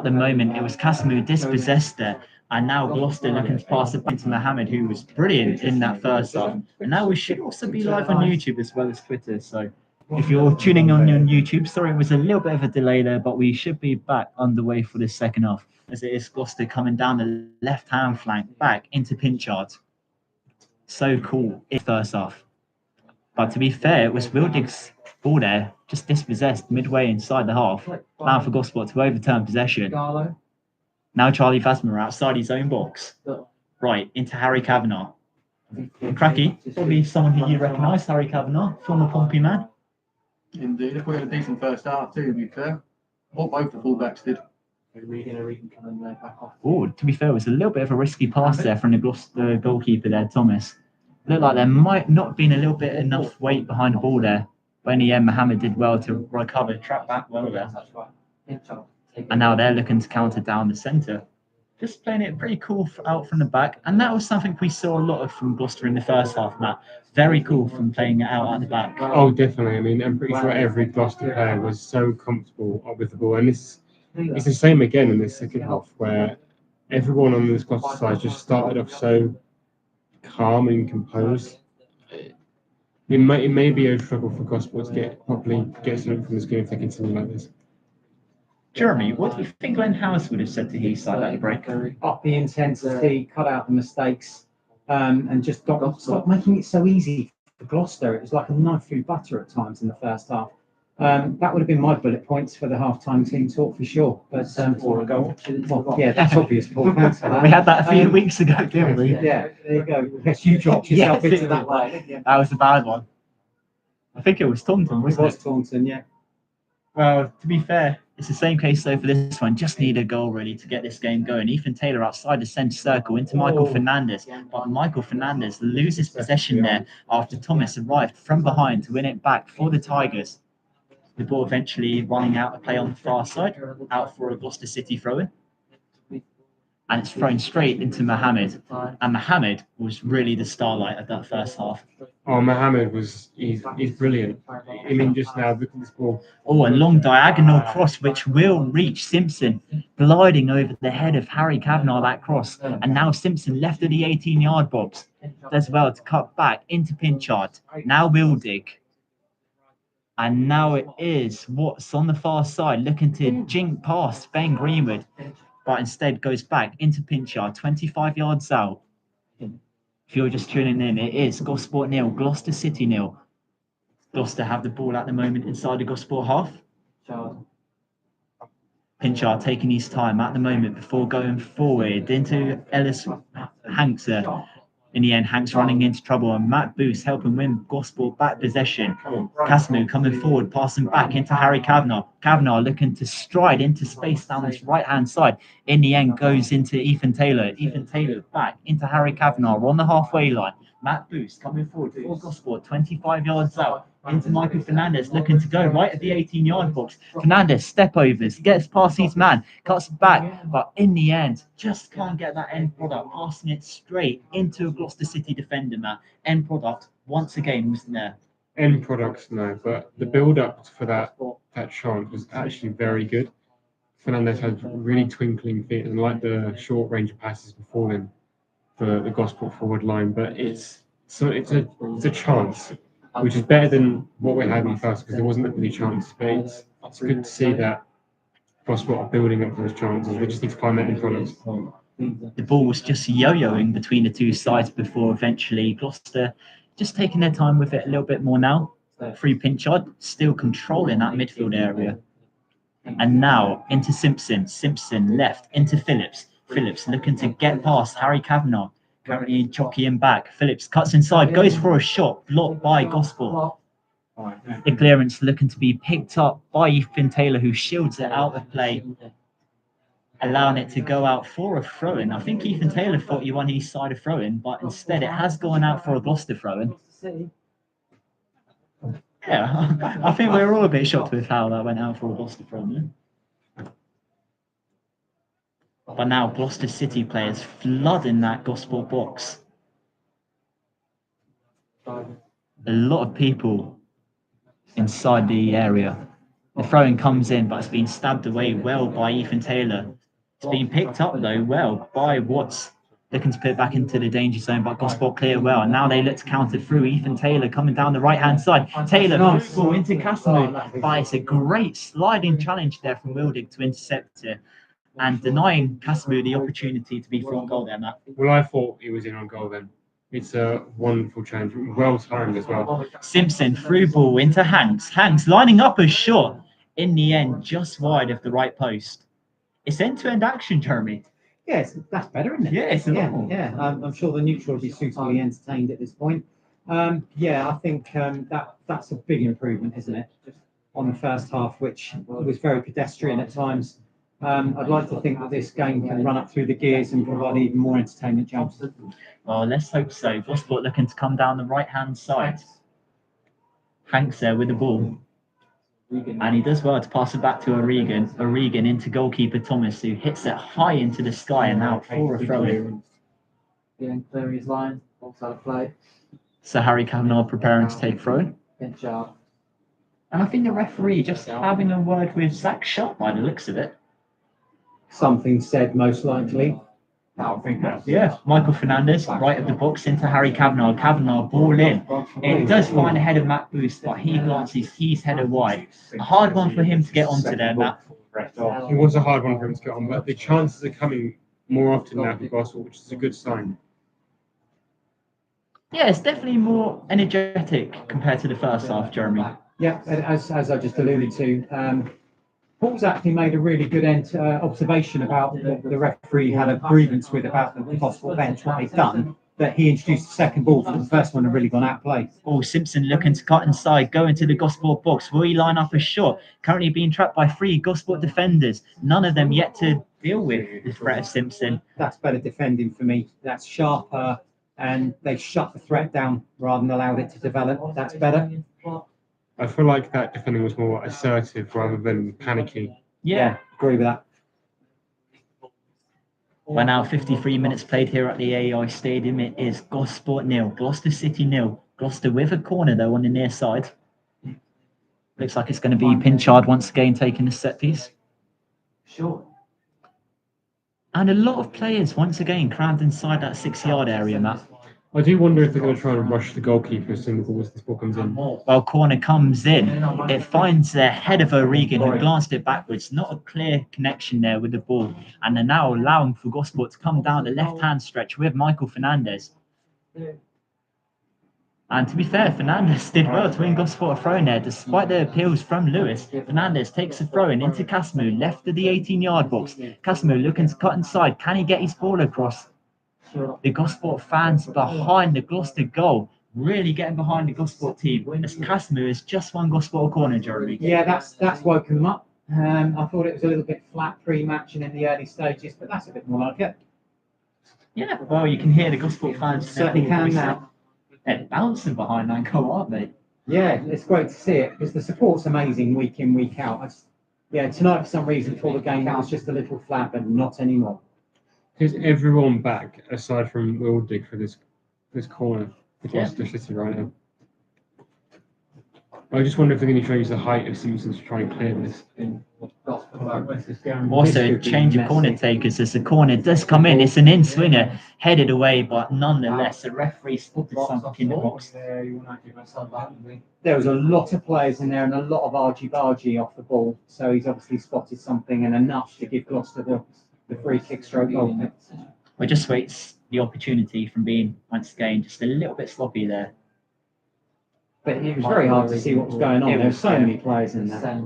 the moment, it was Casimir dispossessed there. And now Gloucester looking to pass it back to Mohammed, who was brilliant in that first half. And now we should also be live on YouTube as well as Twitter. So if you're tuning on YouTube, sorry, it was a little bit of a delay there, but we should be back underway for this second half, as it is Gloucester coming down the left-hand flank back into Pinchard. So cool in first half. But to be fair, it was Wildig's ball there, just dispossessed midway inside the half, allowing for Gosport to overturn possession. Now Charlie Phasma outside his own box. Right, into Harry Kavanagh. Cracky, probably someone who you recognise, Harry Kavanagh, former Pompey man. Indeed, we had a decent first half too, to be fair. What both the fullbacks did. Oh, to be fair, it was a little bit of a risky pass there from the Gloucester goalkeeper there, Thomas. Looked like there might not have been a little bit enough weight behind the ball there. But in the end, Mohammed did well to recover, trap back well there. And now they're looking to counter down the centre. Just playing it pretty cool out from the back. And that was something we saw a lot of from Gloucester in the first half, Matt. Very cool from playing it out at the back. Oh, definitely. I mean, I'm pretty sure every Gloucester player was so comfortable with the ball. And it's the same again in the second half, where everyone on this Gloucester side just started off so calm and composed. It may be a struggle for Gosport to get something from this game if they continue like this. Jeremy, what do you think Glenn House would have said to his side at the break? Up the intensity, cut out the mistakes, and just stop making it so easy for Gloucester. It was like a knife through butter at times in the first half. That would have been my bullet points for the half-time team talk for sure. But Or a goal. well, yeah, that's obvious, Paul. Thanks for that. We had that a few weeks ago, didn't we? Yeah, there you go. Yes, you dropped yourself into that one. That was a bad one. I think it was Taunton, It wasn't was it? Taunton, yeah. Well, to be fair, it's the same case though for this one. Just need a goal really to get this game going. Ethan Taylor outside the centre circle into Michael Fernandez. But Michael Fernandez loses possession there after Thomas arrived from behind to win it back for the Tigers. The ball eventually running out to play on the far side, out for a Gloucester City throw-in. And it's thrown straight into Mohammed. And Mohammed was really the starlight of that first half. Oh, Mohammed he's brilliant. I mean, just now, look at this ball. Oh, a long diagonal cross which will reach Simpson, gliding over the head of Harry Kavanagh, that cross. And now Simpson left of the 18-yard box. Does well to cut back into Pinchard. Now Wildig. And now it is Watts on the far side looking to jink past Ben Greenwood. But instead goes back into Pinchard, 25 yards out. If you're just tuning in, it is Gosport 0, Gloucester City 0. Gloucester have the ball at the moment inside the Gosport half. Pinchard taking his time at the moment before going forward into Ellis Hanks. In the end, Hanks running into trouble and Matt Booth helping win Gosport back possession. Casimir coming forward, passing back into Harry Kavanagh. Kavanagh looking to stride into space down his right-hand side. In the end, goes into Ethan Taylor. Ethan Taylor back into Harry Kavanagh on the halfway line. Matt Booth coming forward for Gosport, 25 yards out. Into Michael Fernandez, looking to go right at the 18-yard box. Fernandez step overs, gets past his man, cuts back, but in the end, just can't get that end product, passing it straight into a Gloucester City defender, Matt. End product, once again, wasn't there. End products, no, but the build-up for that chance was actually very good. Fernandez had really twinkling feet and like the short range of passes before him for the Gosport forward line, but it's a chance, which is better than what we had in the first, because there wasn't that many chances. But it's good to see that Gosport are building up those chances. We just need to find that in products. The ball was just yo-yoing between the two sides before eventually Gloucester just taking their time with it a little bit more now. Through Pinchard, still controlling that midfield area. And now into Simpson. Simpson left into Phillips. Phillips looking to get past Harry Kavanagh. Currently jockeying back. Phillips cuts inside, goes for a shot, blocked by Gosport. The clearance looking to be picked up by Ethan Taylor, who shields it out of play, allowing it to go out for a throw-in. I think Ethan Taylor thought he won his side of throw-in, but instead it has gone out for a Gloucester throw-in. Yeah, I think we're all a bit shocked with how that went out for a Gloucester throw-in. But now Gloucester City players flooding that Gosport box. A lot of people inside the area. The throw-in comes in, but it's been stabbed away well by Ethan Taylor. It's been picked up though well by Watts, looking to put it back into the danger zone, but Gosport clear well. And now they look to counter through. Ethan Taylor coming down the right-hand side. Taylor Nice. ball into Casimir, but it's a great sliding challenge there from Wildig to intercept it and denying Casimir the opportunity to be front goal there, Matt. Well, I thought he was in on goal then. It's a wonderful challenge, well timed as well. Simpson through ball into Hanks. Hanks lining up a shot. In the end, just wide of the right post. It's end-to-end action, Jeremy. Yes, that's better, isn't it? Yeah, it's a lot yeah, more. yeah. I'm sure the neutral will be suitably entertained at this point. Yeah, I think that's a big improvement, isn't it, on the first half, which was very pedestrian at times. I'd like to think that this game can run up through the gears and provide even more entertainment, James. Well, let's hope so. Gosport looking to come down the right-hand side. Hanks there with the ball. And he does well to pass it back to O'Regan. O'Regan into goalkeeper Thomas, who hits it high into the sky and out for a throw-in. Getting clear his line, outside of play. So Harry Kavanagh preparing to take throw. Pinch out. And I think the referee just having a word with Zach Sharp by the looks of it. Something said, most likely. I think that's Yeah, Michael Fernandez, right of the box into Harry Kavanagh. Kavanagh ball in. It does find a head of Matt Boost, but he glances his header wide. A hard one for him to get onto there, Matt. It was a hard one for him to get on, but the chances are coming more often now for Gosport, which is a good sign. Yeah, it's definitely more energetic compared to the first half, Jeremy. Yeah, as I just alluded to, Paul's actually made a really good observation about what the referee had a grievance with about the Gosport bench, what they've done, that he introduced the second ball, but the first one had really gone out of play. Oh, Simpson looking to cut inside, go into the Gosport box. Will he line up a shot? Currently being trapped by 3 Gosport defenders. None of them yet to deal with the threat of Simpson. That's better defending for me. That's sharper, and they shut the threat down rather than allowed it to develop. That's better. I feel like that defending was more assertive rather than panicky. Yeah. Agree with that. We're now 53 minutes played here at the AI Stadium. It is Gosport 0, Gloucester City 0. Gloucester with a corner though on the near side. Looks like it's going to be Pinchard once again taking the set piece. Sure. And a lot of players once again crammed inside that 6-yard area, Matt. I do wonder if they're going to try and rush the goalkeeper as soon as this ball comes in. Well, corner comes in. It finds the head of O'Regan, who glanced it backwards. Not a clear connection there with the ball. And they're now allowing for Gosport to come down the left-hand stretch with Michael Fernandez. And to be fair, Fernandez did well to win Gosport a throw in there. Despite the appeals from Lewis, Fernandez takes a throw in into Casimir, left of the 18-yard box. Casimir looking to cut inside. Can he get his ball across? The Gosport fans behind the Gloucester goal, really getting behind the Gosport team, as Casimir has just won Gosport a corner, Jeremy. Yeah, that's woken them up. I thought it was a little bit flat pre-match and in the early stages, but that's a bit more like it. Yeah, well, you can hear the Gosport fans Certainly can now. They're bouncing behind that goal, aren't they? Yeah, it's great to see it because the support's amazing week in, week out. Tonight for some reason before the game that was just a little flat, but not anymore. Is everyone back aside from Wildig for this corner for Gloucester City right now? I just wonder if they're going to try to use the height of Simpson to try and clear this. Also, change of corner takers as the corner does come in. It's an in-swinger, headed away, but nonetheless, the referee spotted something in the box. There was a lot of players in there and a lot of argy-bargy off the ball, so he's obviously spotted something and enough to give Gloucester the free kick stroke goal. Well, just waits the opportunity from being, once again, just a little bit sloppy there. But it was very hard to see what was going on. There were so many players in there. I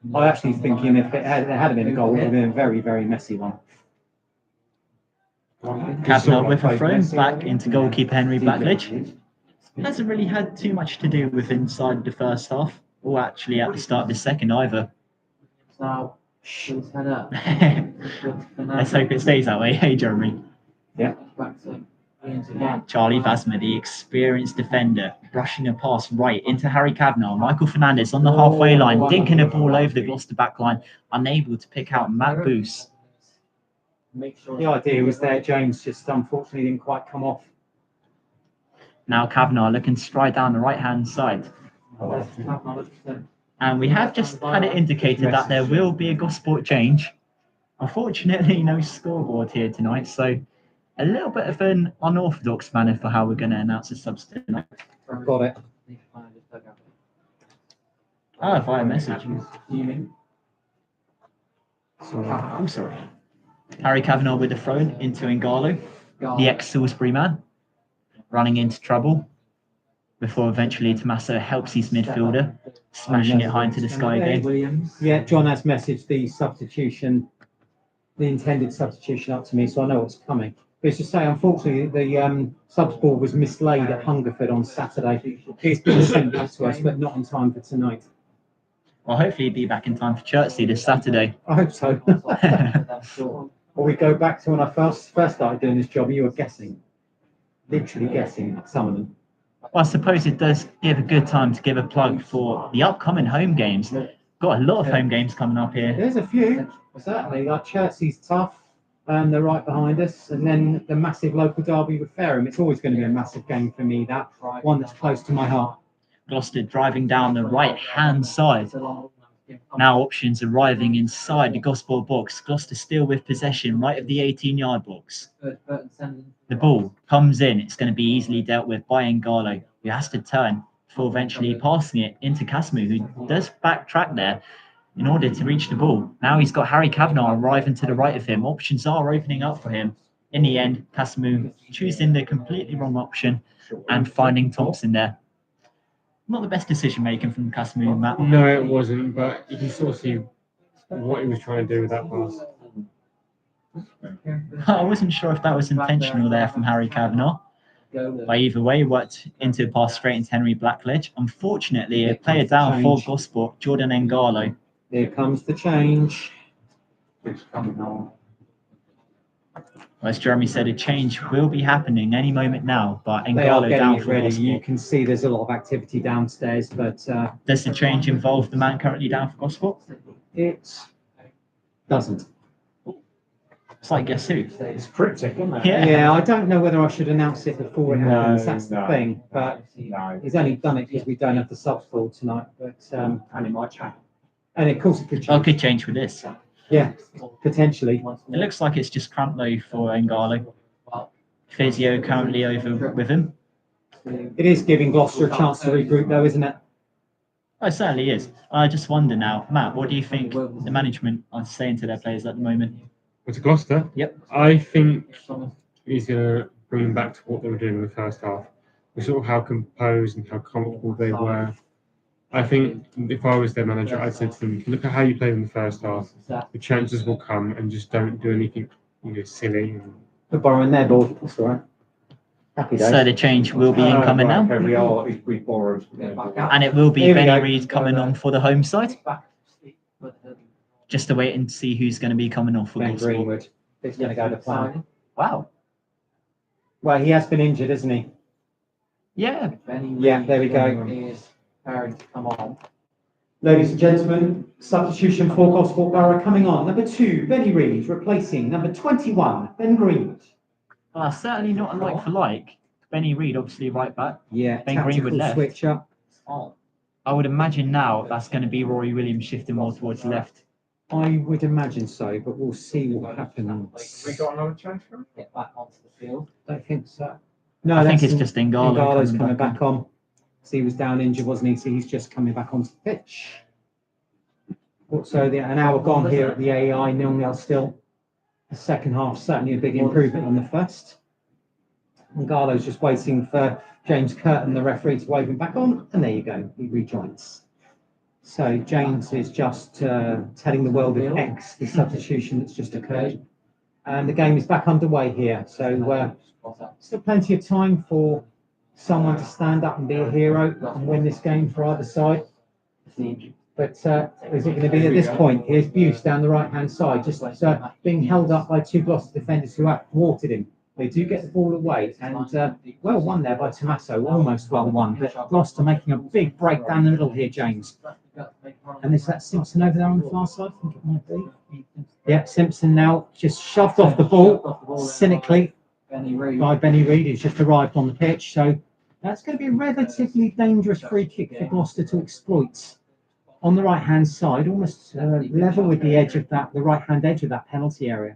was actually thinking if there had been a goal, it would have been a very, very messy one. Kavanagh with a throw back into goalkeeper Henry Blackledge. Hasn't really had too much to do with inside the first half, or actually at the start of the second either. Now, let's head up. Let's hope it stays that way, hey Jeremy? Yeah. Back to Charlie Vasma, the experienced defender, brushing a pass right into Harry Kavanagh. Michael Fernandez on the halfway line, dinking a ball over the Gloucester back line, unable to pick out Matt Boos. The idea was there, James just unfortunately didn't quite come off. Now Kavanagh looking to stride down the right-hand side. And we have just had it indicated that there will be a Gosport change. Unfortunately, no scoreboard here tonight, so a little bit of an unorthodox manner for how we're going to announce the subs tonight. Got it. Ah, via message. I'm sorry. Harry Kavanagh with the throw into Ngalo, the ex-Salisbury man, running into trouble before eventually Tommaso helps his midfielder, smashing it high into the sky again. Yeah, John has messaged the substitution, the intended substitution up to me, so I know what's coming. But it's to say, unfortunately, the subs board was mislaid at Hungerford on Saturday. It's been sent back to us, but not in time for tonight. Well, hopefully he'll be back in time for Chertsey this Saturday. I hope so. Or we go back to when I first started doing this job, you were guessing, literally guessing some of them. Well, I suppose it does give a good time to give a plug for the upcoming home games. Got a lot of home games coming up here. There's a few, certainly. Like Chertsey's tough, and they're right behind us. And then the massive local derby with Fareham. It's always going to be a massive game for me, that one that's close to my heart. Gloucester driving down the right-hand side. Now options arriving inside the Gosport box. Gloucester still with possession right of the 18-yard box. The ball comes in. It's going to be easily dealt with by Ngalo, who has to turn before eventually passing it into Casimir, who does backtrack there in order to reach the ball. Now he's got Harry Kavanagh arriving to the right of him. Options are opening up for him. In the end, Casimir choosing the completely wrong option and finding Thompson there. Not the best decision making from Casimir, Matt. No, it wasn't, but you can sort of see what he was trying to do with that pass. I wasn't sure if that was intentional there from Harry Kavanagh. But either way, worked into a pass straight into Henry Blackledge. Unfortunately, a player down for Gosport, Jordan Ngalo. Here comes the change. As Jeremy said, a change will be happening any moment now, but They are Ngalo getting down it for ready. You Gosport. can see there's a lot of activity downstairs, but Does the change involve the man currently down for Gosport? it doesn't. It's like, guess who? It's cryptic, isn't it? Yeah, I don't know whether I should announce it before it happens. That's the no. thing. But No. he's only done it because we don't have the subs board tonight. But And it might change. and of course it could I change. could change with this. Yeah, potentially. It looks like it's just cramped though for Ngalo. Physio currently over with him. It is giving Gloucester a chance to regroup, though, isn't it? Oh, it certainly is. I just wonder now, Matt, what do you think the management are saying to their players at the moment? What's Gloucester? Yep. I think he's going to bring them back to what they were doing in the first half. Sort of how composed and how comfortable they were. I think if I was their manager, I'd say to them, look at how you played in the first half. The chances will come, and just don't do anything silly. We're borrowing their board. That's all right. Happy days. So the change will be incoming now. Okay, we borrowed. And it will be Here we Benny go. Reid coming on for the home side. Just to wait and see who's going to be coming off for Ben Gosport. Greenwood. He's going to go to plan. Wow. Well, he has been injured, isn't he? Yeah. Yeah, there we go. Come on. Ladies and gentlemen, substitution for Gosport Borough coming on. Number 2, Benny Reid, replacing number 21, Ben Greenwood. Certainly not a like for like. Benny Reid, obviously right back. Yeah, Ben Greenwood tactical left. switch up. I would imagine now that's going to be Rory Williams shifting more towards the left. I would imagine so, but we'll see what happens. We got another change from him? Get back onto the field. Don't think so. No, I think that's it's just Ngalo Ngalo's coming coming back back on. So he was down injured, wasn't he? So he's just coming back onto the pitch. So an hour gone here at the AEI, 0-0 still. The second half, certainly a big improvement on the first. Ngalo's just waiting for James Curtin, the referee, to wave him back on. And there you go, he rejoins. So James is just telling the world of X, the substitution that's just occurred. And the game is back underway here. So still plenty of time for someone to stand up and be a hero and win this game for either side. But is it going to be at this point? Here's Buse down the right-hand side, just being held up by 2 Gloucester defenders who have thwarted him. They do get the ball away, and well won there by Tommaso, almost well won. But Gloucester making a big break down the middle here, James. And is that Simpson over there on the far side? I think it might be. Yeah, Simpson now just shoved off the ball cynically by Benny Reid, who's just arrived on the pitch. So that's going to be a relatively dangerous free kick for Gloucester to exploit. on the right-hand side, almost level with the edge of the right-hand edge of that penalty area.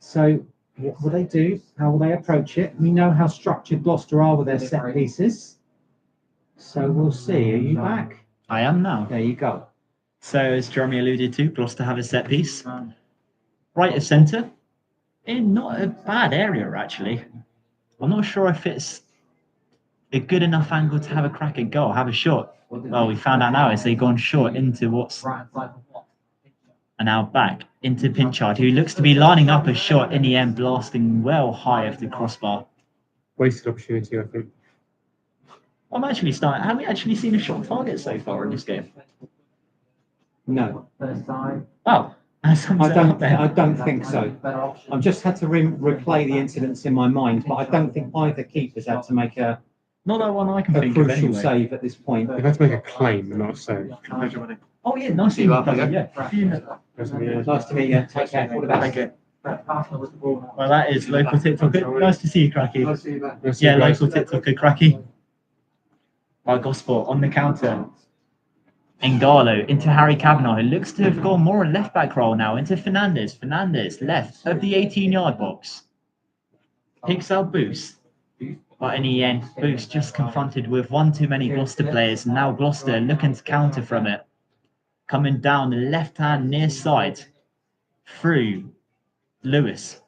So what will they do? How will they approach it? We know how structured Gloucester are with their set pieces. So we'll see. Are you back? I am now. There you go. So as Jeremy alluded to, Gloucester have a set piece. Right of centre. In not a bad area, actually. I'm not sure if it's a good enough angle to have a crack at goal, have a shot. Well, we found out now as they've gone short into what's and now back into Pinchard, who looks to be lining up a shot in the end, blasting well high of the crossbar. Wasted opportunity, I think. I'm actually starting. Have we actually seen a shot on target so far in this game? No, First time. Oh, that's I don't think so. I've just had to replay the incidents in my mind, but I don't think either keepers had to make a Not that one I can think of crucial anyway. save at this point. They've had to make a claim, not a save. Pleasure, buddy. Oh yeah, nice to meet you. Yeah. Yeah. Nice to meet you. Take care. All the best. Okay. Well, that is local TikToker. Nice to see you, Cracky. Nice to see you back. Let's see Yeah, guys. local TikToker, Cracky. Right, Gosport on the counter. Ngalo into Harry Kavanagh, who looks to have gone more a left back role now, into Fernandez. Fernandez left of the 18-yard box. Picks out Boost. But in the end, Boost just confronted with one too many Gloucester players, and now Gloucester looking to counter from it. Coming down the left-hand near side through Lewis.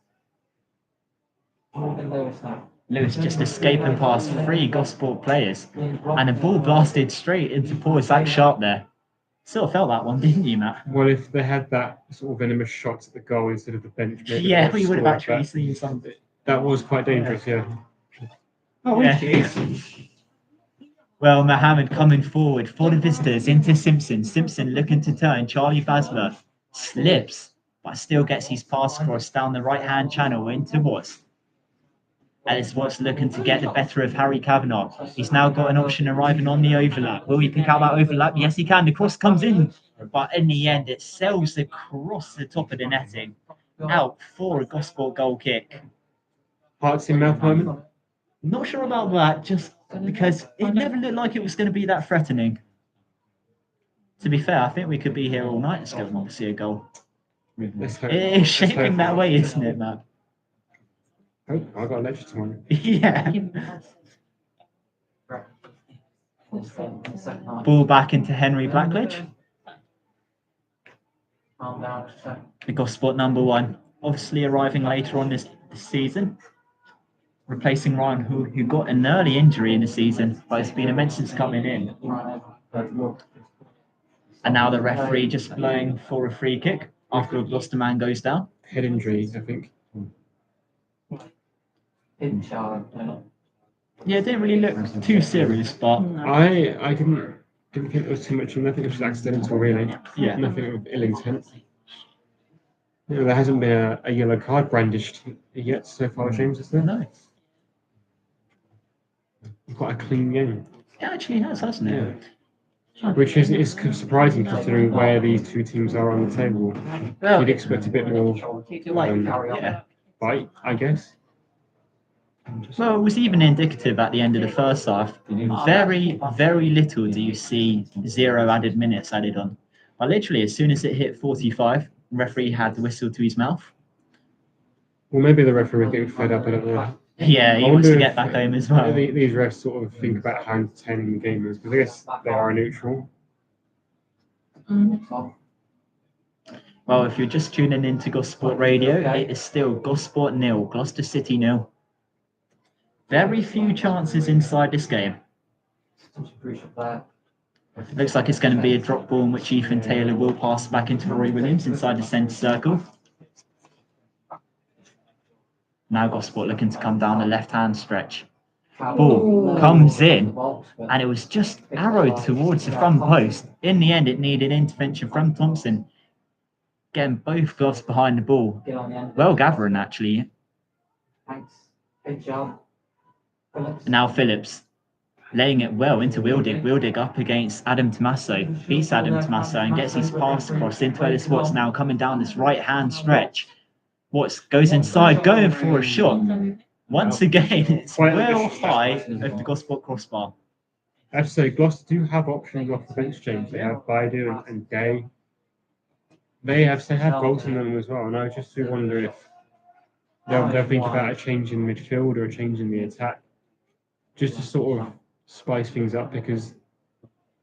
Lewis just escaping past three Gosport players, and the ball blasted straight into poor Zach Sharp there. Sort of felt that one, didn't you, Matt? Well, if they had that sort of venomous shot at the goal instead of the bench, maybe Yeah, they we would have scored, actually but seen something. that was quite dangerous, yeah. Oh, Yeah. she is. Well, Mohammed coming forward for the visitors into Simpson. Simpson looking to turn. Charlie Basler slips, but still gets his pass across down the right-hand channel into Watts. Ellis Watts looking to get the better of Harry Kavanagh. He's now got an option arriving on the overlap. Will he pick out that overlap? Yes, he can. The cross comes in, but in the end, it sails across the top of the netting. Out for a Gosport goal kick. Hearts in mouth moment. Not sure about that, just because it never looked like it was going to be that threatening. To be fair, I think we could be here all night and still not see a goal. Let's hope. It is Let's shaping hope. that way, isn't it, man? Oh, I got a lecture tomorrow. Yeah. Ball back into Henry Blackledge. The Gosport number one, obviously arriving later on this season, replacing Ryan, who got an early injury in the season, but it's been immense since coming in. And now the referee just blowing for a free kick after a Gloucester man goes down. Head injury, I think. Yeah, it didn't really look too serious, but I didn't think there was too much. Nothing was accidental, really. yeah. Nothing of ill intent. You know, there hasn't been a yellow card brandished yet so far, James, is there? No, Quite a clean game. it actually has, hasn't it? Which is surprising considering where these two teams are on the table. Well, You'd expect a bit more yeah. bite, I guess. Well, it was even indicative at the end of the first half. Very, very little do you see 0 added minutes added on. But literally, as soon as it hit 45, the referee had the whistle to his mouth. Well, maybe the referee was getting fed up, I don't know. Yeah, he I wants to wonder get if, back home as well. These refs sort of think about how entertaining the game is, because I guess they are neutral. Well, if you're just tuning in to Gosport Radio, it is still Gosport 0, Gloucester City 0. Very few chances inside this game. Looks like it's going to be a drop ball in which Ethan Taylor will pass back into Roy Williams inside the centre circle. Now Gosport looking to come down the left-hand stretch. Ball comes in, and it was just arrowed towards the front post. In the end, it needed intervention from Thompson. Getting both gloves behind the ball. Well gathering, actually. Now Phillips laying it well into Wildig. Wildig up against Adam Tommaso. Beats Adam Tommaso and gets his pass across into Ellis Watts now coming down this right-hand stretch. Watts goes inside, going for a shot. Once again, it's well high of the Gosport crossbar. I have to say, Gloucester do have options off the bench, James. They have Baidu and Day. They have goals in them as well, and I just do wonder if they'll think about a change in midfield or a change in the attack, just to sort of spice things up, because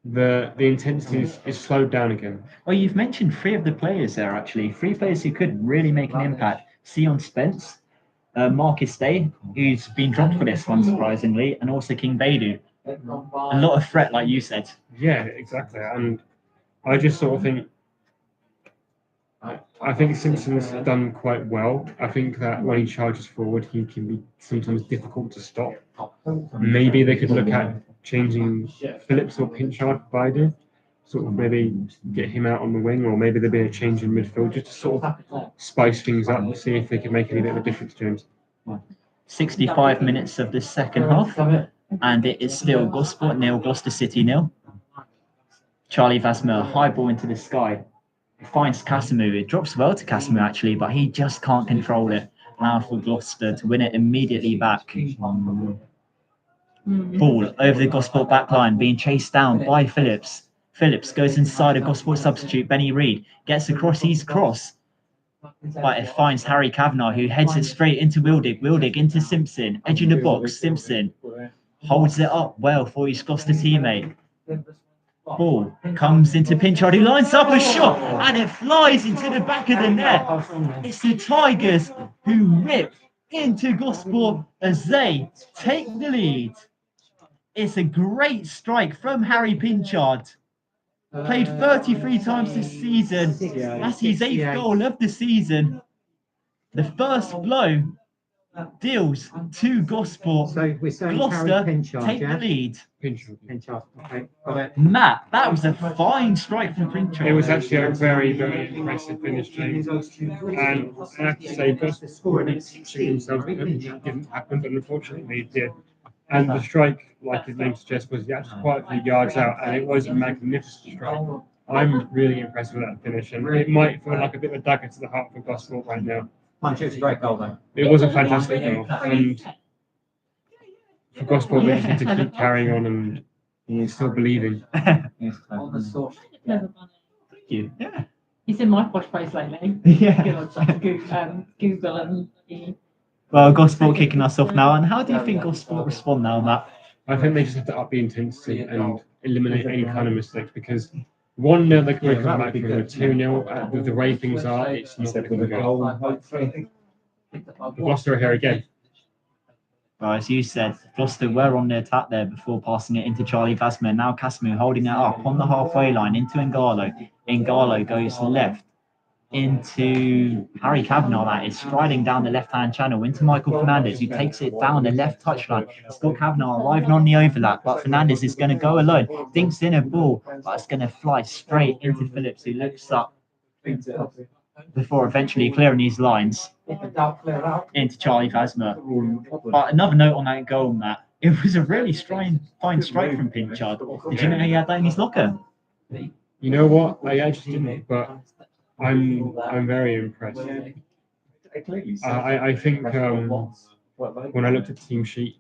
the intensity is slowed down again. Well, you've mentioned three of the players there, actually. Three players who could really make an impact. Sion Spence, Marcus Day, who's been dropped for this one, surprisingly, and also King Baidu. A lot of threat, like you said. Yeah, exactly. And I just sort of think, I think Simpson's done quite well. I think that when he charges forward, he can be sometimes difficult to stop. Maybe they could look at changing Phillips or Pinchard for Baidu, sort of maybe get him out on the wing, or maybe there'd be a change in midfield just to sort of spice things up and see if they can make any bit of a difference, James. 65 minutes of the second half, and it is still Gosport 0, Gloucester City 0. Charlie Vasmer, high ball into the sky. Finds Casimir. It drops well to Casimir, actually, but he just can't control it. Now for Gloucester to win it immediately back. Ball over the Gosport back line, being chased down by Phillips. Phillips goes inside a Gosport substitute, Benny Reid. Gets across his cross. But it finds Harry Kavanagh, who heads it straight into Wildig. Wildig into Simpson. Edge in the box. Simpson holds it up well for his Gloucester teammate. Ball comes into Pinchard, who lines up a shot, and it flies into the back of the net. It's the Tigers who rip into Gosport as they take the lead. It's a great strike from Harry Pinchard. Played 33 times this season. That's his 8th goal of the season. The first blow deals to Gosport. So we're saying Gloucester Harry Pinchard, take yeah? the lead. Pinchard. Okay, got it. Matt, that was a fine strike from Pinchard. It was actually a very, very impressive finish, James. And I have to say, Gloucester scored themselves. It didn't happen, but unfortunately it did. And the strike, like his name suggests, was actually quite a few yards out, and it was a magnificent strike. I'm really impressed with that finish, and it might feel like a bit of a dagger to the heart for Gosport right now. Punch, it's a great goal, though. It was a fantastic goal, and for Gosport, they just need to keep carrying on and still believing. On the source. Thank you. Yeah. He's in my posh place lately. Yeah. Google and the Well, Gosport kicking us off now. And how do you think Gosport respond now, Matt? I think they just have to up the intensity and eliminate any kind of mistakes, because 1-0 they can come back from a 2-0. With the way things are, it's not going to go. Gloucester are here again. Well, as you said, Gloucester were on the attack there before passing it into Charlie Vasmer. Now Casimir holding it up on the halfway line into Ngalo. Ngalo goes left into Harry Kavanagh, that is striding down the left-hand channel into Michael Fernandez, who takes it down the left touchline. Scott Kavanagh arriving on the overlap, but Fernandez is going to go alone. Dinks in a ball, but it's going to fly straight into Phillips, who looks up before eventually clearing his lines into Charlie Vasmer. But another note on that goal, Matt. It was a really fine strike from Pinchard. Did you know he had that in his locker? You know what? I actually didn't, but I'm very impressed. I think when I looked at the team sheet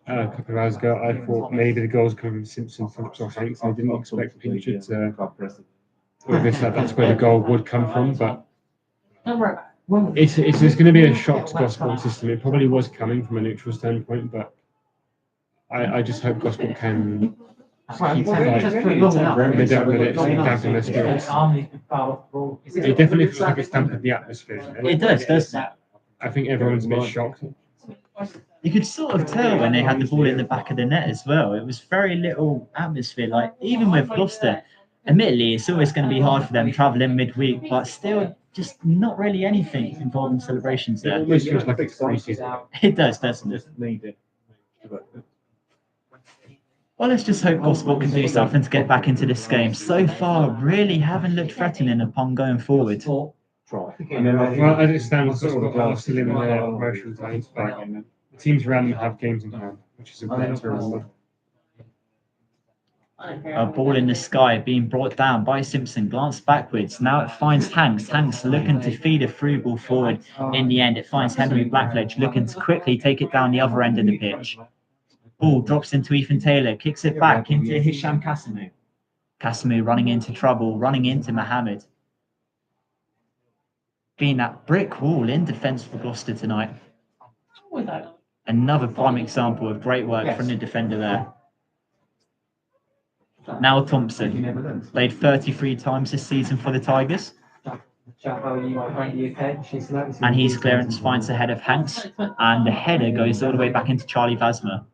a couple of hours ago, I thought maybe the goals coming from Simpson, Phillips, or Hanks. I didn't expect Pinchard to. That's where the goal would come from, but it's going to be a shock to Gosport system. It probably was coming from a neutral standpoint, but I just hope Gosport can. They don't let it dampen their spirits. It definitely feels like it's dampened the atmosphere. It does, doesn't it? I think everyone's a bit shocked. You could sort of tell when they had the ball in the back of the net as well. It was very little atmosphere. Like, even with Gloucester, admittedly, it's always going to be hard for them travelling midweek, but still just not really anything involving celebrations there. It almost feels like it's pre-season. It does, doesn't it? Well, let's just hope Gosport can do something to get back into this game. So far, really haven't looked threatening upon going forward. Well, as it stands, Gosport are still in their promotional times, but the teams around them have games in hand, which is important to remember. A ball in the sky being brought down by Simpson, glanced backwards. Now it finds Hanks. Hanks looking to feed a through ball forward. In the end, it finds Henry Blackledge looking to quickly take it down the other end of the pitch. Ball drops into Ethan Taylor, kicks it back into Hisham Kasimu. Kasimu running into trouble, running into Mohammed. Being that brick wall in defence for Gloucester tonight. Always that. Another prime example of great work from the defender there. Now Thompson, played 33 times this season for the Tigers. And his clearance finds the head of Hanks, and the header goes all the way back into Charlie Vasmer.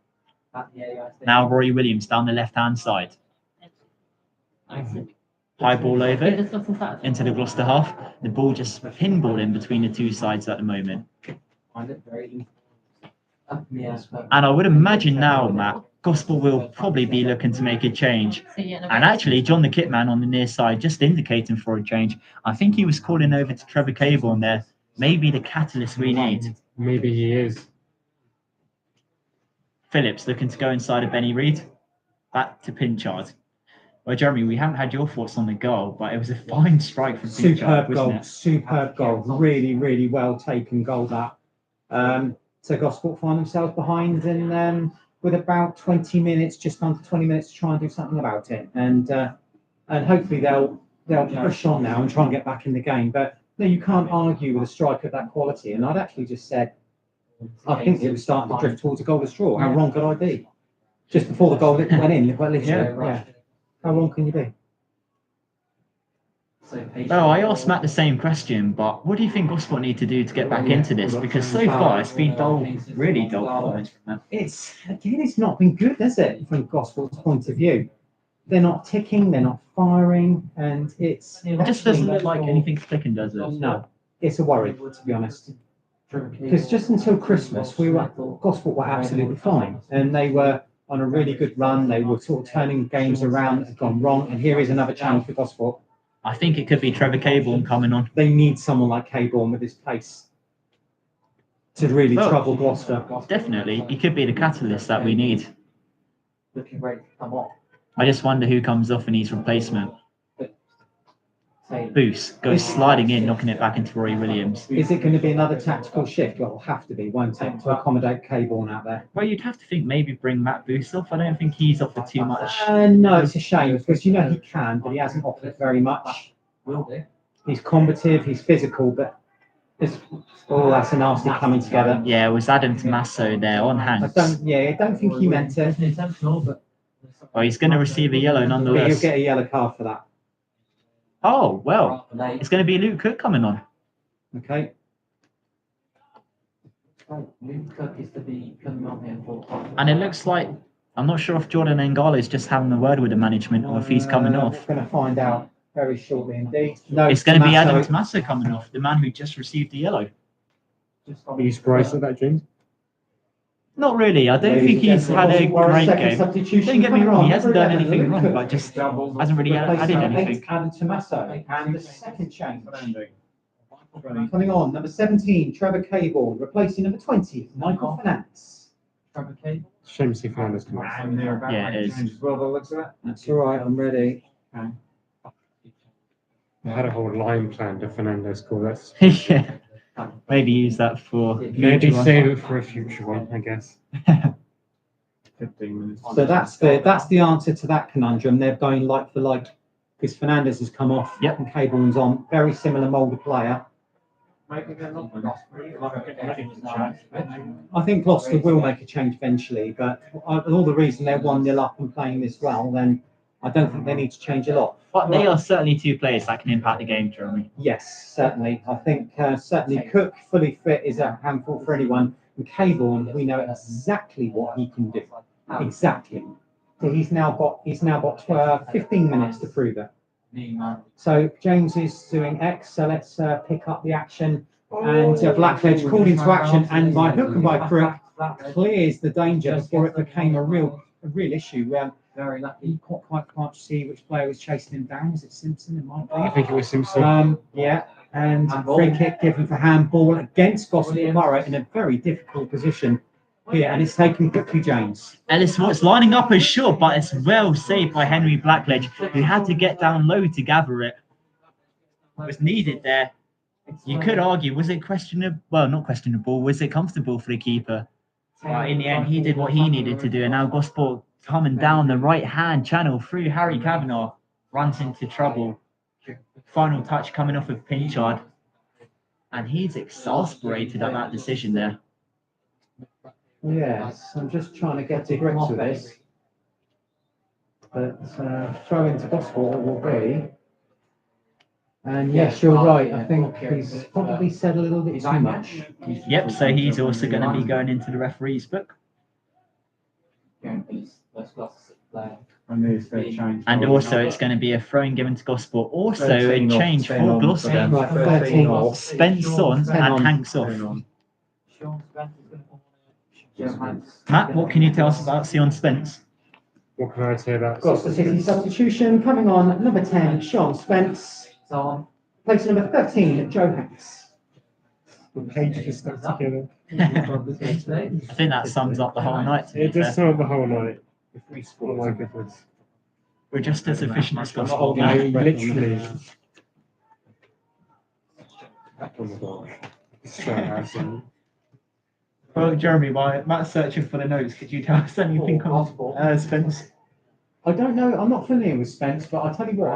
Now Rory Williams down the left-hand side. High ball over into the Gloucester half. The ball just pinball in between the two sides at the moment. And I would imagine now, Matt, Gospel will probably be looking to make a change. And actually, John the Kitman on the near side just indicating for a change. I think he was calling over to Trevor Cable there. Maybe the catalyst we need. Maybe he is. Phillips looking to go inside of Benny Reid. Back to Pinchard. Well, Jeremy, we haven't had your thoughts on the goal, but it was a fine strike from Pinchard. Superb goal, superb goal. Really, really well taken goal that. So Gosport find themselves behind and with about 20 minutes, just under 20 minutes to try and do something about it. And hopefully they'll push on now and try and get back in the game. But no, you can't argue with a strike of that quality. And I'd actually just said, I think it was starting to drift towards a golden straw. How wrong could I be? Just before the goal went in, yeah. How wrong can you be? Well, I asked Matt the same question, but what do you think Gosport need to do to get back into this? Because so far it's been dull, really dull performance from them. It's not been good, has it, from Gosport's point of view? They're not ticking, they're not firing, and it just doesn't look like anything's clicking, does it? No, it's a worry, to be honest. Because just until Christmas, Gosport were absolutely fine, and they were on a really good run. They were sort of turning games around that had gone wrong, and here is another challenge for Gosport. I think it could be Trevor Caborn coming on. They need someone like Caborn with his pace to really trouble Gloucester. Definitely, he could be the catalyst that we need. Looking ready to come off. I just wonder who comes off in his replacement. Boost goes sliding in, knocking it back into Rory Williams. Is it going to be another tactical shift? Well, it'll have to be, won't it, to accommodate Caborn out there? Well, you'd have to think maybe bring Matt Boost off. I don't think he's offered too much. No, it's a shame because you know he can, but he hasn't offered very much. He's combative, he's physical, but that's a nasty coming together. Yeah, it was Adam Tommaso there on Hanks. I don't think he meant it. Well, he's going to receive a yellow But nonetheless. he'll get a yellow card for that. Oh, well, it's going to be Luke Cook coming on. Okay. Luke Cook is to be coming on here for. And it looks like, I'm not sure if Jordan Engala is just having a word with the management or if he's coming off. We're going to find out very shortly indeed. No, It's going to be Tommaso. Adam Tommaso coming off, the man who just received the yellow. Are you surprised at that, James? Not really. I don't think he's had a great game. Don't get me wrong, he hasn't done anything wrong, but just hasn't really added anything. Adam Tommaso and the second change. Coming on, number 17, Trevor Cable, replacing number 20, Michael Fernandez. Trevor Cable. Shame to see Fernandez come off. Yeah, it is. That's all right, I'm ready. I had a whole line planned to Fernandez score. That's Yeah. Maybe use that for maybe future one. save it for a future one, I guess. 15 minutes. So that's the answer to that conundrum. They're going like for like because Fernandez has come off Yep. and Cable's on. Very similar mould of player. I think Gloucester will make a change eventually, but all the reason they're 1-0 up and playing this well, then I don't think they need to change a lot. But they are certainly two players that can impact the game, Jeremy. Yes, certainly. I think certainly Cook fully fit is a handful for anyone. And Caborn, we know exactly what he can do. Exactly. So he's now got 15 minutes to prove it. So James is doing X. So let's pick up the action. And Blackledge called into action, and by hook and by crook clears the danger before it became a real issue. Very lucky. Can't see which player was chasing him down. Was it Simpson? It might I be. think it was Simpson. Yeah, and free kick given for handball against Gosport Borough in a very difficult position here, and it's taken quickly, James. Ellis Watts lining up as short, but it's well saved by Henry Blackledge, who had to get down low to gather it. It was needed there. You could argue, was it questionable? Well, not questionable. Was it comfortable for the keeper? But in the end, he did what he needed to do, and now Gosport coming down the right-hand channel through Harry Kavanagh, runs into trouble. Final touch coming off of Pinchard, and he's exasperated at that decision there. Yes, I'm just trying to get to grips with this. But throw into Gosport it will be. And yes, you're right. I think he's probably said a little bit too much. Yep, so he's also going to be going into the referee's book. And also, it's going to be a throw-in given to Gosport. Also, a change for Gloucester. Right, 13 off. Spence on 10 and on. Hanks off. Matt, what can you tell us about Sion Spence? What can I say about Gloucester City substitution coming on number 10, Sean Spence. Place number 13, Joe Hanks. the page just stuck together? I think that sums up the whole night. To be It does fair. sum up the whole night. If we score, my goodness. We're just as efficient as Gosport. No, now. literally. Oh my gosh. So embarrassing. Well, Jeremy, while Matt's searching for the notes, could you tell us anything on Spence? I don't know. I'm not familiar with Spence, but I'll tell you what.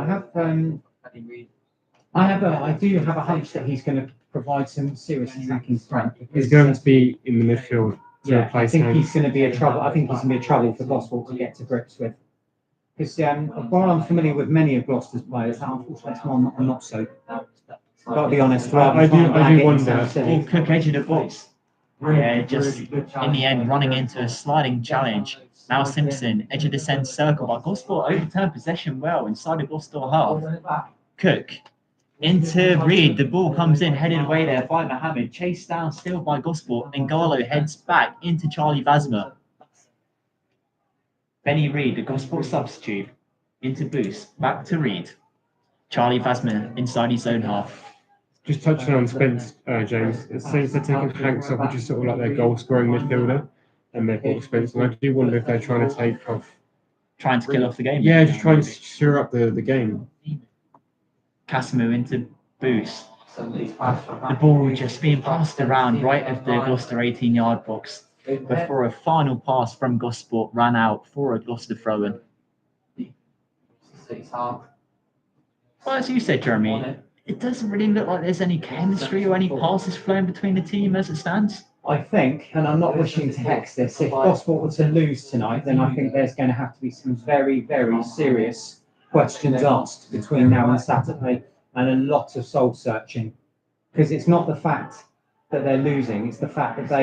I do have a hunch that he's going to provide some serious attacking strength. He's going to be in the midfield to Yeah, I replace think Hanks. he's going to be a trouble. I think he's going to be a trouble for Gosport to get to grips with. Because while I'm familiar with many of Gloucester's players, unfortunately, I'm not so. Got to be honest. I do wonder. Or Cook edge of the box. Yeah, just in the end, running into a sliding challenge. Now Simpson, edge of the centre circle, but Gosport overturned possession well inside the Gloucester half. Cook into Reed, the ball comes in, headed away there by Mohammed, chased down still by Gosport, and Garlow heads back into Charlie Vasmer. Benny Reed, the Gosport substitute, into Boost, back to Reed. Charlie Vasmer inside his own half. Just touching on Spence, James, it seems they're taking Hanks off, which is sort of like their goal-scoring midfielder, and they've got Spence. And I do wonder if they're trying to take off. Trying to kill off the game. Yeah, just trying to stir up the game. Casimir into Boost. The ball just being passed around right of the Gloucester 18-yard box before a final pass from Gosport ran out for a Gloucester throw-in. Well, as you said, Jeremy, it doesn't really look like there's any chemistry or any passes flowing between the team as it stands. I think, and I'm not wishing to hex this, if Gosport were to lose tonight, then I think there's going to have to be some very, very serious questions asked between now and Saturday, and a lot of soul searching. Because it's not the fact that they're losing, it's the fact that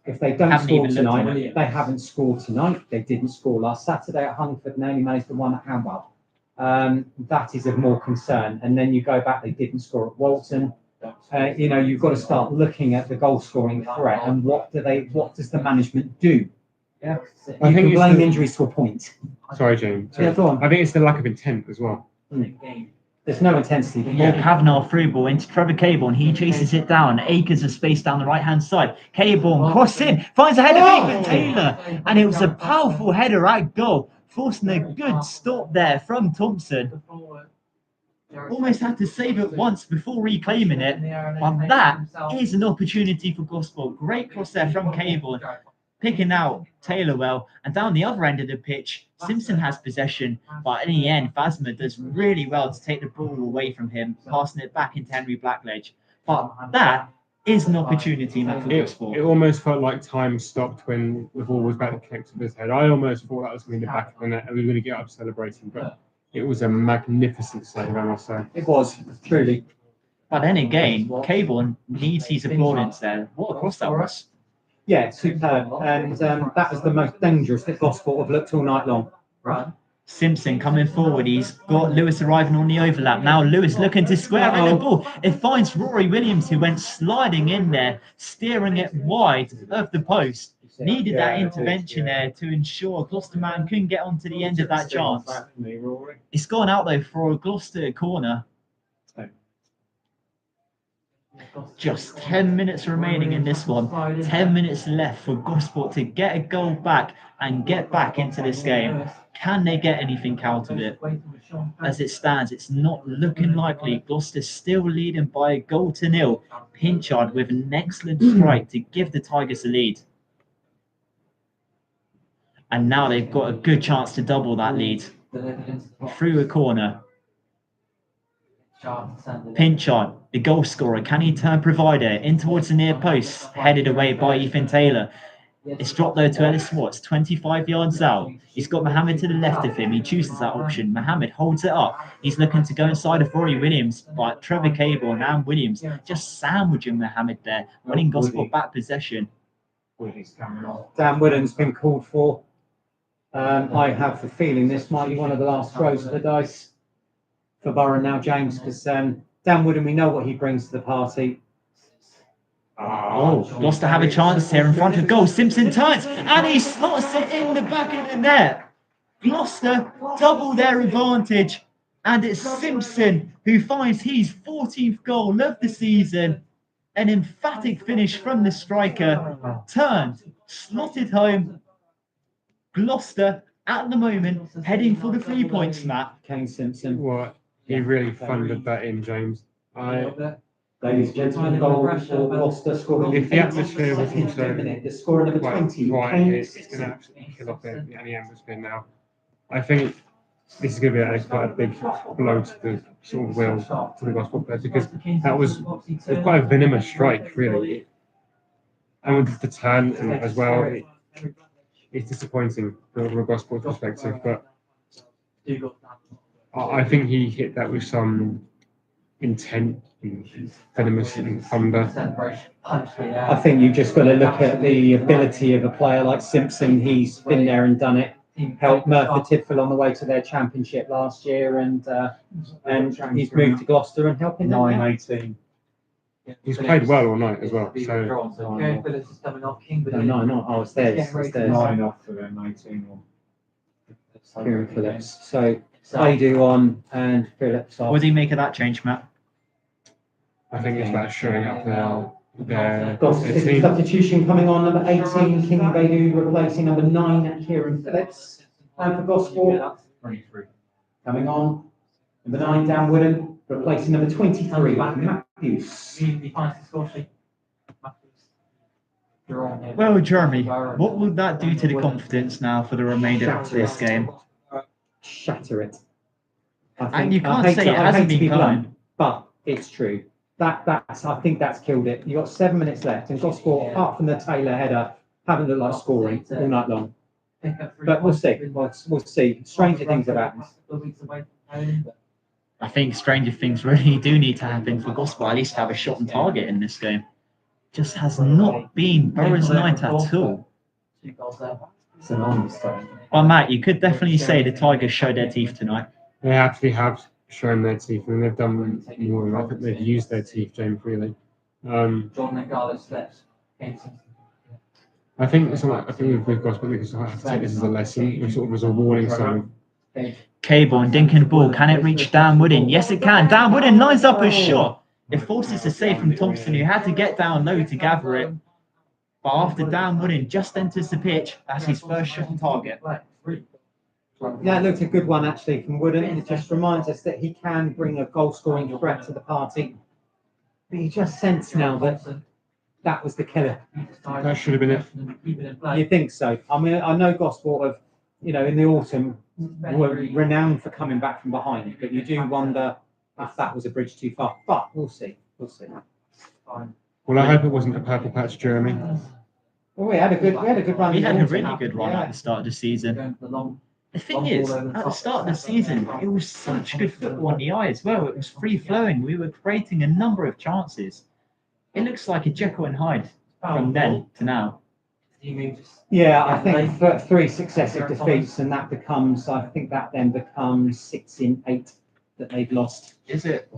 if they don't Haven't score even looked on tonight, it. they haven't scored tonight. They didn't score last Saturday at Hungerford and they only managed to win at Hanwell. That is of more concern. And then you go back, they didn't score at Walton. You've got to start looking at the goal scoring threat and what does the management do? Yeah. You I think can it's blame the- injuries to a point. Sorry, James. Yeah, go on. I think it's the lack of intent as well. There's no intensity. Yeah, Kavanagh through ball into Trevor Caborn. He chases it down. Acres of space down the right-hand side. Caborn cross in, finds a header for Nathan Taylor. And it was a powerful header at goal, forcing a good stop there from Thompson. Almost had to save it once before reclaiming it. But that is an opportunity for Gosport. Great cross there from Caborn. Picking out Taylor well, and down the other end of the pitch, Simpson has possession, but in the end, Vasmer does really well to take the ball away from him, passing it back into Henry Blackledge. But that is an opportunity now for It Gosport. almost felt like time stopped when the ball was about to connect with his head. I almost thought that was going to be the back of the net and we were going to get up celebrating, but it was a magnificent save, I must say. It was, truly. But then again, Caborn needs his applaudance there. What a cross that was. Yeah, superb. And that was the most dangerous that Gosport have looked all night long. Right. Simpson coming forward. He's got Lewis arriving on the overlap. Now Lewis looking to square in the ball. It finds Rory Williams, who went sliding in there, steering it wide of the post. Needed that intervention there to ensure Gloucester man couldn't get onto the end of that chance. It's gone out though for a Gloucester corner. Just 10 minutes remaining in this one. 10 minutes left for Gosport to get a goal back and get back into this game. Can they get anything out of it? As it stands, it's not looking likely. Gloucester still leading by a 1-0. Pinchard with an excellent strike to give the Tigers a lead. And now they've got a good chance to double that lead. Through a corner. Pinchard, the goal scorer, can he turn provider in towards the near post, headed away by Ethan Taylor. It's dropped though to Ellis Watts, 25 yards out. He's got Mohammed to the left of him. He chooses that option. Mohammed holds it up. He's looking to go inside of Rory Williams, but Trevor Cable and Anne Williams just sandwiching Mohammed there, winning Gosport back possession. Dan Wooden's been called for. I have the feeling this might be one of the last throws of the dice for Borough now, James, because Dan Wooden, we know what he brings to the party. Oh, Gloucester have a chance here in front of goal. Simpson turns and he slots it in the back of the net. Gloucester double their advantage, and it's Simpson who finds his 14th goal of the season. An emphatic finish from the striker. Turned, slotted home. Gloucester at the moment heading for the 3 points, Matt. Kane Simpson. What? He really funded that in, James. Ladies and gentlemen, goal for Gloucester scoring. If the atmosphere was also the scorer number quite 20. quiet, Kane it's going to Simpson. absolutely kill off any atmosphere now. I think this is going to be quite a big blow to the sort of will to the Gosport players, because it was quite a venomous strike, really. And with the turn as well, it's disappointing from a Gosport perspective, but I think he hit that with some intent, venomous thunder. I think you've just got to look at the ability of a player like Simpson. He's been there and done it. Helped Merthyr Tydfil on the way to their championship last year, and he's moved to Gloucester and helping them. 9-18. He's played well all night as well. So No, oh, it's theirs. It's theirs. 9 off for them, 18 on. Kieran Phillips. So Adu on and Phillips off. What do you make of that change, Matt? I think it's about showing up their Gloucester team. substitution coming on, number 18, King Baidu, replacing number 9, Kieran Phillips. And for Gosport, 23. coming on, number 9, Dan Wooden, replacing number 23, Matthews. Well, Jeremy, what will that do to the confidence now for the remainder of this game? Shatter it. And you can't say it hasn't been going. But it's true. I think that's killed it. You've got 7 minutes left, and Gosport, apart from the Taylor header, haven't looked like scoring all night long. But we'll see. We'll see. Stranger things have happened. I think stranger things really do need to happen for Gosport at least to have a shot on target in this game. Just has not been Borough's night at all. It's an understatement. Well, Matt, you could definitely say the Tigers showed their teeth tonight. They actually have shown their teeth, and they've done more. I think they've used their teeth, James, really. I think we've got, but we have to take this as a lesson. We sort of as a warning sign. Cable and dinking the ball. Can it reach Dan Wooden? Yes, it can. Dan Wooden lines up a shot. It forces a save from Thompson, who had to get down low to gather it. But after Dan Wooden just enters the pitch, that's his first shot on target. Yeah, it looked a good one actually from Wooden. It just reminds us that he can bring a goal-scoring threat to the party. But you just sense now that that was the killer. That should have been it. You think so? I mean, I know Gosport have, in the autumn were renowned for coming back from behind, but you do wonder if that was a bridge too far. But we'll see. We'll see. Well, I hope it wasn't a purple patch, Jeremy. Well, we had a good run. We in had the a autumn. really good run at the start of the season. The thing is, at the start of the season, it was such good football on the eye as well. It was free-flowing. We were creating a number of chances. It looks like a Jekyll and Hyde from then to now. Yeah, I think for 3 successive defeats, and I think that then becomes 6 in 8 that they've lost. Is it?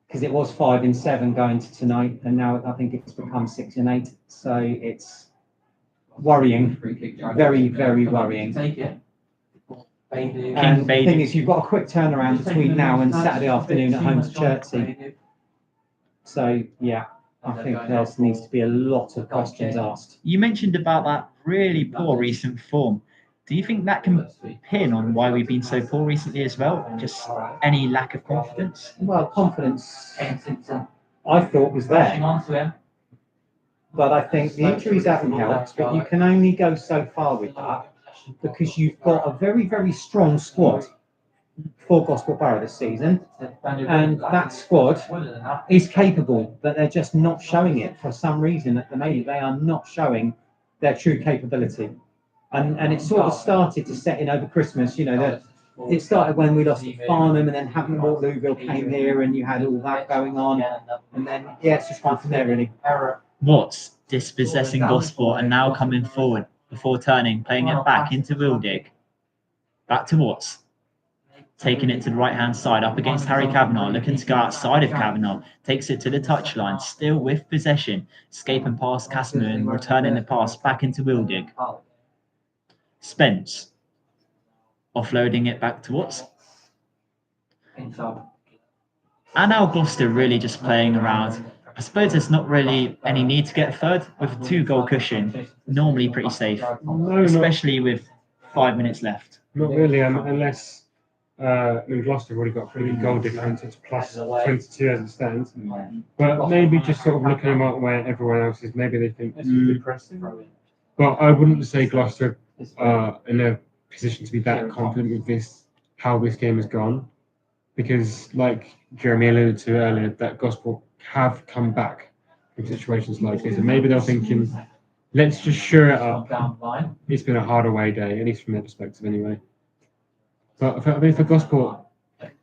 Because it was 5 in 7 going to tonight, and now I think it's become 6 in 8. So it's worrying, very, very worrying. And the thing is, you've got a quick turnaround between now and Saturday afternoon at home to Chertsey. So yeah, I think there needs to be a lot of questions asked. You mentioned about that really poor recent form. Do you think that can pin on why we've been so poor recently as well? Just any lack of confidence? Well, confidence, I thought, was there. But I think the injuries haven't helped, but you can only go so far with that. because you've got a very, very strong squad for Gosport Borough this season, and that squad is capable, but they're just not showing it for some reason at the moment. They are not showing their true capability. And it sort of started to set in over Christmas, it started when we lost to Farnham, and then Hampton Waterlooville came here, and you had all that going on, and then it's just gone from there really. Watts dispossessing Gosport and now coming forward before turning, playing it back into Wildig. Back to Watts. Taking it to the right-hand side, up against Harry Kavanagh, looking to go outside of Kavanagh, takes it to the touchline, still with possession, escaping past Casimir and returning the pass back into Wildig. Spence, offloading it back to Watts. And now Gloucester really just playing around. I suppose there's not really any need to get a third with a 2-goal cushion, normally pretty safe, especially with 5 minutes left. Not really, unless Gloucester have already got a pretty good goal difference. It's plus 22 as it stands. But maybe just sort of looking at where everyone else is, maybe they think this is depressing. But I wouldn't say Gloucester are in a position to be that confident with how this game has gone. Because, like Jeremy alluded to earlier, that Gosport have come back in situations like this. And maybe they're thinking, let's just shore it up. It's been a hard away day, at least from their perspective anyway. But for Gosport,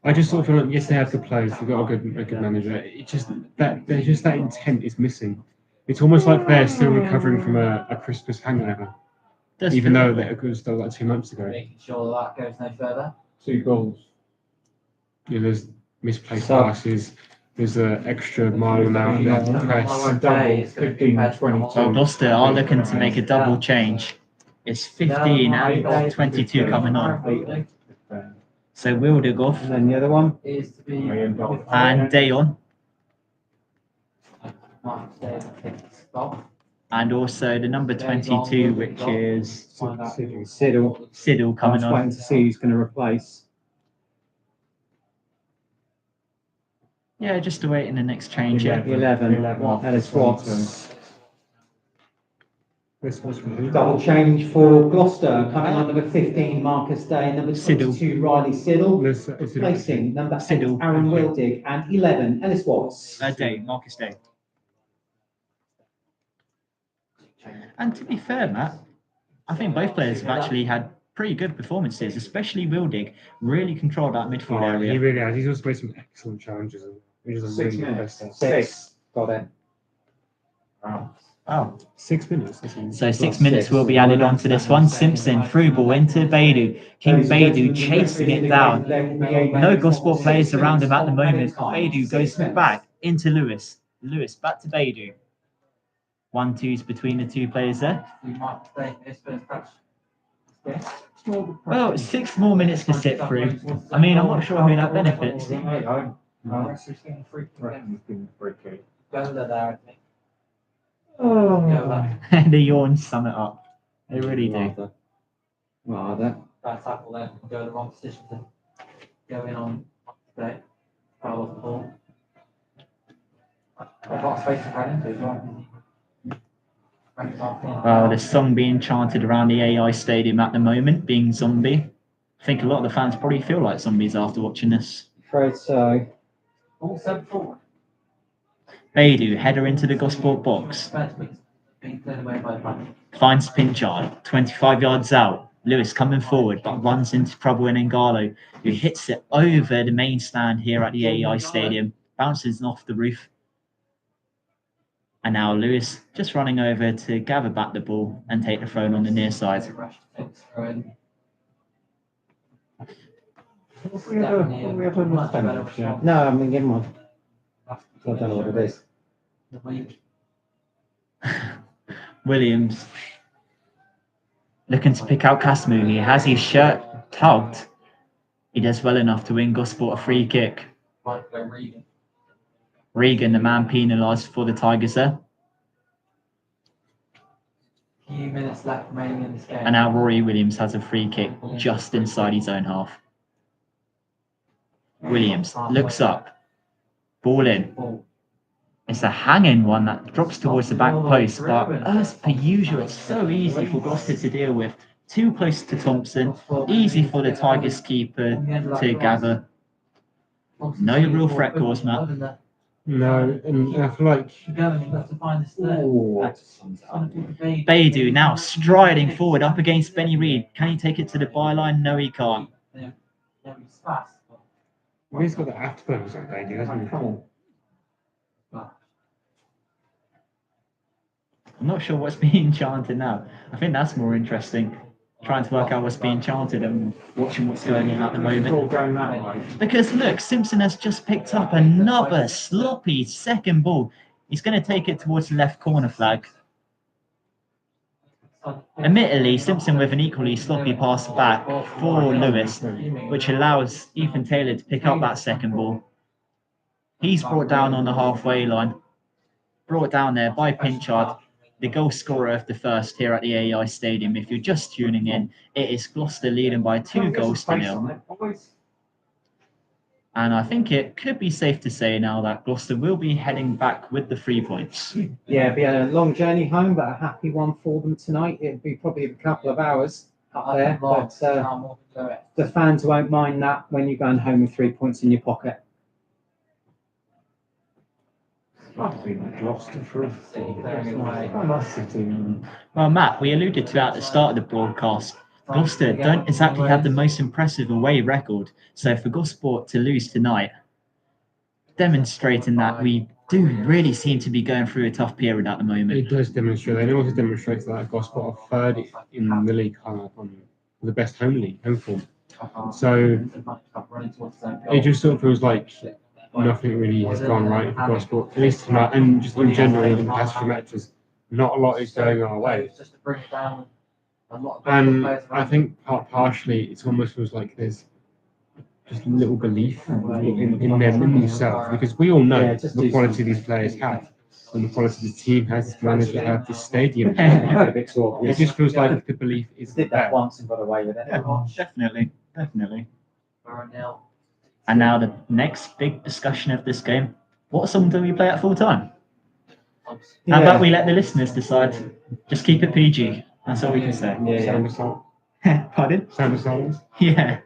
I just sort of feel like, yes, they have good players, they've got a good manager. It's just that intent is missing. It's almost like they're still recovering from a Christmas hangover, even though it was still like 2 months ago. Making sure that goes no further. 2 goals. Yeah, there's misplaced passes. There's an extra mile an hour press. 15, 22. Well, Gloucester are looking to make a double change. It's 15 and 22 coming on. So Wildig off And then the other one, Is to be. and Day on, and also the number 22, which is Siddle. Siddle I'm coming just waiting on. to see who's going to replace. Yeah, just awaiting the next change. Yeah. 11. Ellis Watts. This was from who? Double change for Gloucester, coming on number 15, Marcus Day, number 22, Riley Siddle, replacing number 8, Siddle. Aaron Wildig, and 11, Ellis Watts. Day, Marcus Day. And to be fair, Matt, I think both players have actually had pretty good performances, especially Wildig. Really controlled that midfield He area. really has. He's also made some excellent challenges. Which is a 6 really minutes. impressive. 6. Got it. Oh, 6 minutes. That's all. so 6 minutes will be added on to this one. Simpson through ball into Beidou. King Beidou chasing it down. No Gosport players around him at the moment. Beidou goes back into Lewis. Lewis back to Beidou. 1-2s between the two players there. We might stay this first touch. Well, 6 more minutes to sit through. I mean, I'm not sure who that benefits. Go there, I think. The yawns sum it up. They really do. Rather. Bad tackle there. Go in the wrong position to go in on today. Foul off the ball. I've got space to run into as well. Well, there's song being chanted around the AI stadium at the moment, being Zombie. I think a lot of the fans probably feel like zombies after watching this. Afraid so. All set forward. Beidou, header into the Gosport box. Being turned away by the back. Finds Pinchard, 25 yards out. Lewis coming forward, but runs into trouble in Ngalo, who hits it over the main stand here at the AI stadium. Bounces off the roof. And now Lewis just running over to gather back the ball and take the throw on the near side. No, I'm going to give him one. I don't know what it is. Williams looking to pick out Casimir. He has his shirt tugged. He does well enough to win Gosport a free kick. Regan, the man penalised for the Tigers there. Few minutes left remaining in this game. And now Rory Williams has a free kick just inside his own half. Williams looks up. Ball in. It's a hanging one that drops towards the back post, but as per usual, it's so easy for Gloucester to deal with. too close to Thompson. Easy for the Tigers keeper to gather. No real threat cause, Matt. No, and I feel like Beidou now striding forward up against Benny Reed. Can he take it to the byline? No, he can't. he's got the afterburners on Beidou, hasn't he? I'm not sure what's being chanted now. I think that's more interesting. Trying to work out what's being chanted and watching what's going on at the moment. Because look, Simpson has just picked up another sloppy second ball. He's going to take it towards the left corner flag. Admittedly, Simpson with an equally sloppy pass back for Lewis, which allows Ethan Taylor to pick up that second ball. He's brought down on the halfway line. Brought down there by Pinchard, the goal scorer of the first here at the AEI Stadium. If you're just tuning in, it is Gloucester leading by 2-0. And I think it could be safe to say now that Gloucester will be heading back with the 3 points. Yeah, it'll be a long journey home, but a happy one for them tonight. It'll be probably a couple of hours up there, but the fans won't mind that when you're going home with 3 points in your pocket. Gloucester for a Well, Matt, we alluded to at the start of the broadcast, Gloucester don't exactly have the most impressive away record. So for Gosport to lose tonight, demonstrating that we do really seem to be going through a tough period at the moment. It does demonstrate. It also demonstrates that Gosport are third in the league on the best home form. So it just sort of feels like nothing really has gone right for Gosport, at least tonight, and just in general in the past few matches, not a lot is going our way. And I think partially it almost feels like there's just little belief in themselves, because we all know the quality these players have and the quality the team has, this manager have, this stadium. It just feels like the belief isn't Did that there. once and got away with it. Definitely. And now the next big discussion of this game. What song do we play at full time? How about we let the listeners decide? Just keep it PG. That's all we can say. Sound of silence. Pardon? Sound of silence. Yeah.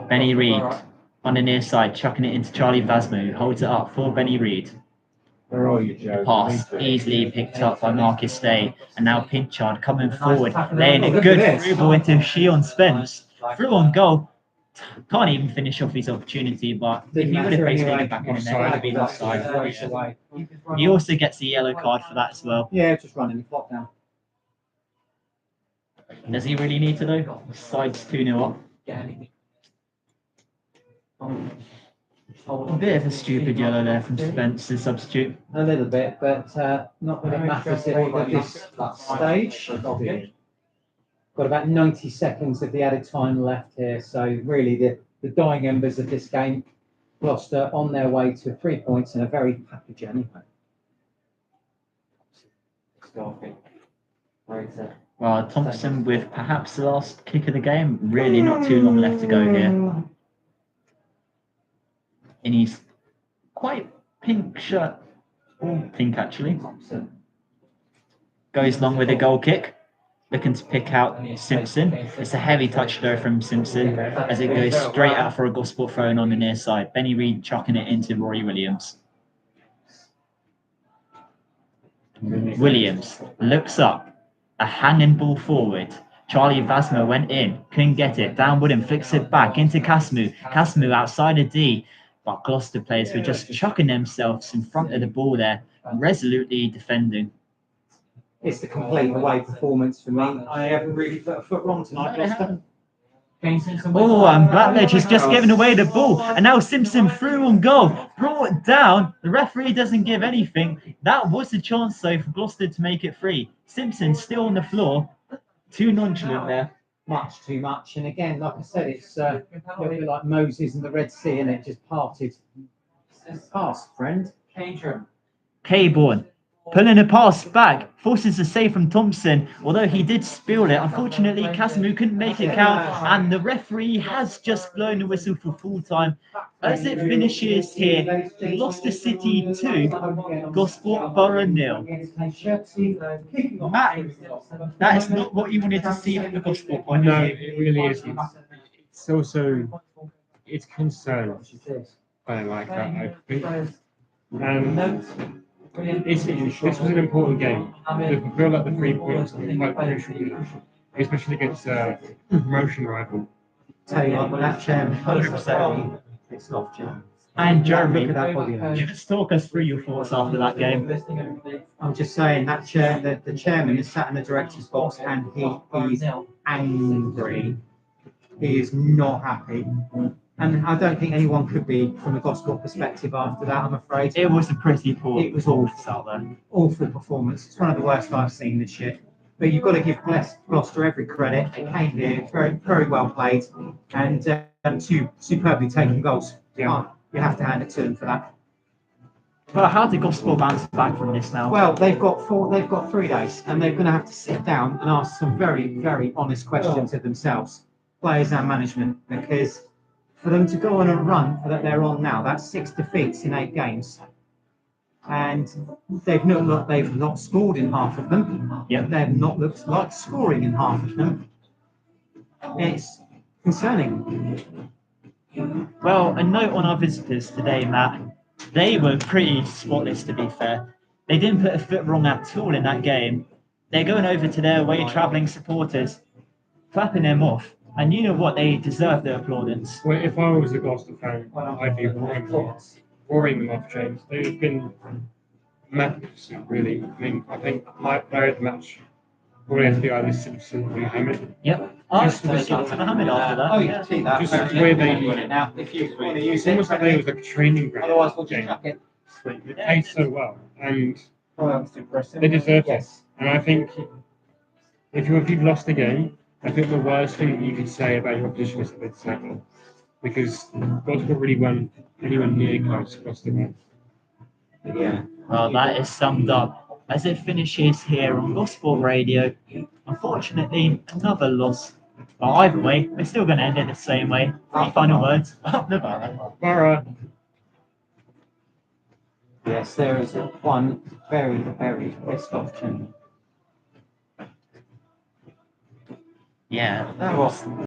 Benny Reed on the near side, chucking it into Charlie Vasmo, who holds it up for Benny Reed. Where are you, Joe? Pass easily picked up by Marcus Day, and now Pinchard coming forward, laying a good through ball into Shion Spence. Through on goal. Can't even finish off his opportunity, but if he would have basically it back in the net, it would have been offside. He also gets a yellow card for that as well. Yeah, just running the clock down. Does he really need to though? Side's 2-0 up. A bit of a stupid yellow there from Spence, the substitute. A little bit, but not that it matters at this stage. Got about 90 seconds of the added time left here, so really the dying embers of this game. Gloucester on their way to 3 points and a very happy journey home. Well, Thompson with perhaps the last kick of the game. Really not too long left to go here. In his quite pink shirt, or pink actually. Goes long with a goal kick. Looking to pick out Simpson. It's a heavy touch though from Simpson as it goes straight out for a Gosport throw on the near side. Benny Reed chucking it into Rory Williams. Williams looks up. A hanging ball forward. Charlie Vasmo went in. Couldn't get it. Dan Wooden flicks it back into Casmu. Casmu outside of D. But Gloucester players were just chucking themselves in front of the ball there. Resolutely defending. It's the complete away performance for me. I haven't really put a foot wrong tonight, Gloucester. Oh, and Blackledge has just given away the ball. And now Simpson through on goal. Brought down. The referee doesn't give anything. That was a chance, though, for Gloucester to make it free. Simpson still on the floor. Too nonchalant there. Much too much. And again, like I said, it's a little bit like Moses and the Red Sea, and it just parted. Pass, friend. K-Born Pulling a pass back, forces a save from Thompson, although he did spill it. Unfortunately, Casimir couldn't make it count, and the referee has just blown the whistle for full time. As it finishes here, Gloucester City 2, Gosport Borough 0. Matt, that is not what you wanted to see from the Gosport point of No, view. it really isn't. It's also it's concerning. I don't like that. I think. This was an important game. The build up the 3 points was quite crucial, especially against a promotion rival. Tell you what, that chairman 100% pissed off, Jim. And Jeremy, Look at that body language. just talk us through your thoughts after that game. I'm just saying that the chairman is sat in the director's box and he is angry. He is not happy. And I don't think anyone could be from a gospel perspective after that, I'm afraid. It was a pretty poor It was performance out there. Awful performance. It's one of the worst I've seen this year. But you've got to give Gloucester every credit. They came here, very, very well played, and superbly taken goals. Yeah. You have to hand it to them for that. Well, how did Gosport bounce back from this now? Well, they've got 3 days, and they're going to have to sit down and ask some very, very honest questions of themselves, players and management, because for them to go on a run that they're on now, that's 6 defeats in 8 games, and they've not scored in half of them. Yep. They've not looked like scoring in half of them. It's concerning. Well, a note on our visitors today, Matt. They were pretty spotless, to be fair. They didn't put a foot wrong at all in that game. They're going over to their away travelling supporters, clapping them off. And you know what? They deserve their applaudance. Well, if I was a Gloucester fan, I'd be roaring them off, James. They've been magnificent, really. I mean, I think my player of the match probably has to be either Simpson or Mohammed. Yep. I was going to give it to Mohammed after that. Oh, you yeah. can see that. Just where they now, if you want to use It's almost like they was like a training ground. Otherwise, we'll just game. chuck it. They played so well, and They they deserved it. Yes. And I think if you've lost the game, I think the worst thing that you could say about your opposition is that they deserve it, because Gloucester really weren't anywhere near close across the way. Yeah. Well, that is summed up as it finishes here on Gosport Radio. Unfortunately, another loss. But either way, we're still going to end it the same way. Any final words? Nevada. All right. Yes, there is one very, very pissed off Jim. Yeah, that was